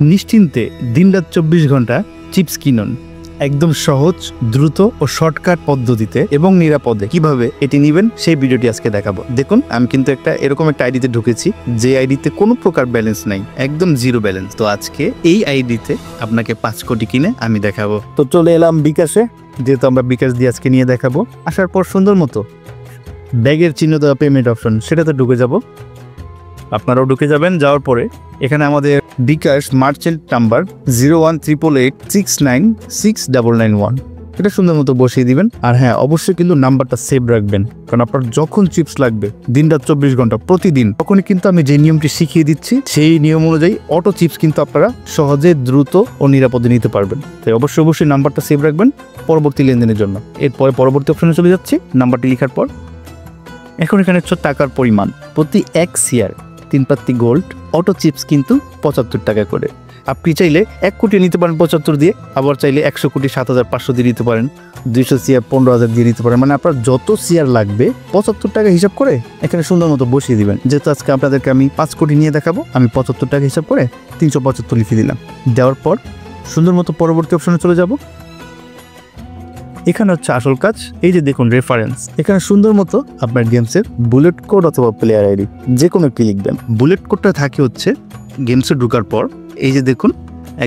নিশ্চিন্তে দিনরাত 24 ঘন্টা চিপস কিনুন একদম সহজ, দ্রুত ও শর্টকাট পদ্ধতিতে এবং নিরাপদে। কিভাবে এটি নেবেন সেই ভিডিওটি আজকে দেখাবো। দেখুন, আমি কিন্তু এরকম একটা আইডিতে ঢুকেছি, যে আইডিতে কোনো প্রকার ব্যালেন্স নাই, একদম জিরো ব্যালেন্স। তো আজকে এই আইডিতে আপনাকে 5 কোটি কিনে আমি দেখাবো। তো চলে এলাম বিকাশে, যেহেতু আমরা বিকাশ দিয়ে আজকে নিয়ে দেখাবো। আসার পর সুন্দর মতো ব্যাগের চিহ্ন দেওয়া পেমেন্ট অপশন, সেটাতে ঢুকে যাব। আপনারাও ঢুকে যাবেন। যাওয়ার পরে এখানে আমাদের বিকাশ মার্চেন্ট নাম্বার 018886969991, এটা সুন্দর মতো বসিয়ে দিবেন। আর হ্যাঁ, অবশ্যই কিন্তু নাম্বারটা সেভ রাখবেন, কারণ আপনার যখন চিপস লাগবে দিনরাত 24 ঘন্টা প্রতিদিন, তখনই কিন্তু আমি যে নিয়মটি শিখিয়ে দিচ্ছি সেই নিয়ম অনুযায়ী অটো চিপস কিন্তু আপনারা সহজে, দ্রুত ও নিরাপদে নিতে পারবেন। তাই অবশ্যই নাম্বারটা সেভ রাখবেন পরবর্তী লেনদেনের জন্য। এরপরে পরবর্তী অপশনে চলে যাচ্ছি। নাম্বারটি লেখার পর এখন এখানে হচ্ছে টাকার পরিমাণ। প্রতি 1 শেয়ার 3 পাত্তি গোল্ড অটো চিপস কিন্তু 75 টাকা করে। আপনি চাইলে 1 কোটি নিতে পারেন 75 দিয়ে, আবার চাইলে 100 কোটি 7,500 দিয়ে নিতে পারেন, 200 শেয়ার 15,000 দিয়ে নিতে পারেন। মানে আপনার যত শেয়ার লাগবে 75 টাকা হিসাব করে এখানে সুন্দর মতো বসিয়ে দিবেন। যেহেতু আজকে আপনাদেরকে আমি 5 কোটি নিয়ে দেখাবো, আমি 75 টাকা হিসাব করে 375 লিখে দিলাম। দেওয়ার পর সুন্দর মতো পরবর্তী অপশনে চলে যাব। এখানে হচ্ছে আসল কাজ। এই যে দেখুন রেফারেন্স, এখানে সুন্দর মতো আপনার গেমসের বুলেট কোড অথবা প্লেয়ার আইডি যে কোনো একটি লিখবেন। বুলেট কোডটা থাকে হচ্ছে গেমসে ঢোকার পর এই যে দেখুন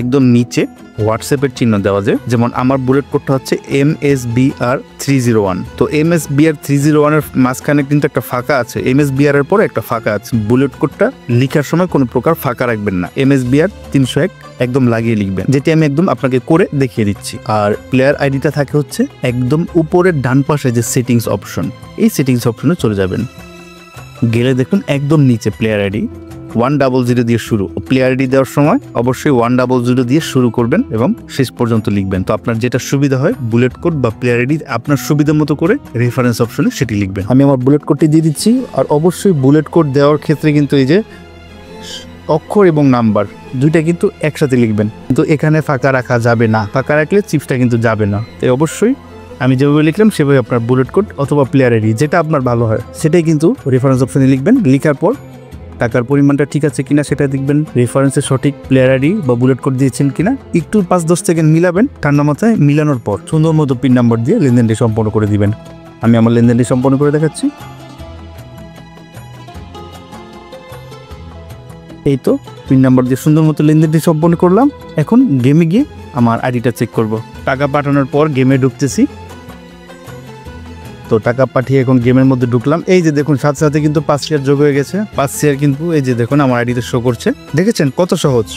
একদম নিচে হোয়াটসঅ্যাপের চিহ্ন দেওয়া যায়। যেমন আমার বুলেট কোডটা হচ্ছে MSBR301। তো MSBR301 এর মাঝখানে কিন্তু একটা ফাঁকা আছে, MSBR এর পরে একটা ফাঁকা আছে। বুলেট কোডটা লেখার সময় কোনো প্রকার ফাঁকা রাখবেন না, MSBR 301 একদম লাগিয়ে লিখবেন, যেটি আমি একদম আপনাকে করে দেখিয়ে দিচ্ছি। আর প্লেয়ার আইডিটা থাকে হচ্ছে একদম উপরের ডান পাশে যে সেটিংস অপশন, এই সেটিংস অপশনে চলে যাবেন। গেলে দেখুন একদম নিচে প্লেয়ার আইডি 100 দিয়ে শুরু। প্লেয়ার আইডি দেওয়ার সময় অবশ্যই 100 দিয়ে শুরু করবেন এবং শেষ পর্যন্ত লিখবেন। তো আপনার যেটা সুবিধা হয় বুলেট কোড বা প্লেয়ার আইডি আপনার সুবিধা মতো করে রেফারেন্স অপশনে সেটি লিখবেন। আমি আমার বুলেট কোডটি দিয়ে দিচ্ছি। আর অবশ্যই বুলেট কোড দেওয়ার ক্ষেত্রে কিন্তু এই যে অক্ষর এবং নাম্বার দুইটা কিন্তু একসাথে লিখবেন, কিন্তু এখানে ফাঁকা রাখা যাবে না। ফাঁকা রাখলে চিপসটা কিন্তু যাবে না। তাই অবশ্যই আমি যেভাবে লিখলাম সেভাবে আপনার বুলেট কোড অথবা প্লেয়ার আইডি যেটা আপনার ভালো হয় সেটাই কিন্তু রেফারেন্স অপশনে লিখবেন। লিখার পর টাকার পরিমাণটা ঠিক আছে কিনা সেটা দেখবেন, রেফারেন্সে সঠিক প্লেয়ার আইডি বা বুলেট কোড দিয়েছেন কিনা একটু 5-10 সেকেন্ড মিলাবেন। ঠান্ডা মাথায় মিলানোর পর সুন্দর মতো পিন নাম্বার দিয়ে লেনদেনটি সম্পন্ন করে দিবেন। আমি আমার লেনদেনটি সম্পন্ন করে দেখাচ্ছি। এই তো পিন নাম্বার দিয়ে সুন্দর মতো লেনদেনটি সম্পন্ন করলাম। এখন গেমে গিয়ে আমার আইডিটা চেক করব। টাকা পাঠানোর পর গেমে ঢুকতেছি। তো টাকা পাঠিয়ে এখন গেমের মধ্যে ঢুকলাম। এই যে দেখুন সাথে সাথে কিন্তু 5 শেয়ার যোগ হয়ে গেছে। 5 শেয়ার কিন্তু এই যে দেখুন আমার আইডিতে শো করছে। দেখেছেন কত সহজ।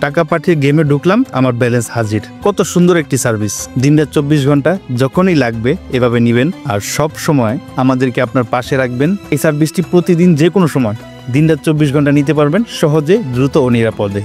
টাকা পাঠিয়ে গেমে ঢুকলাম, আমার ব্যালেন্স হাজির। কত সুন্দর একটি সার্ভিস। দিনরাত 24 ঘন্টা যখনই লাগবে এভাবে নেবেন, আর সব সময় আমাদেরকে আপনার পাশে রাখবেন। এই সার্ভিসটি প্রতিদিন যে কোনো সময় দিনরাত 24 ঘন্টা নিতে পারবেন সহজে, দ্রুত ও নিরাপদে।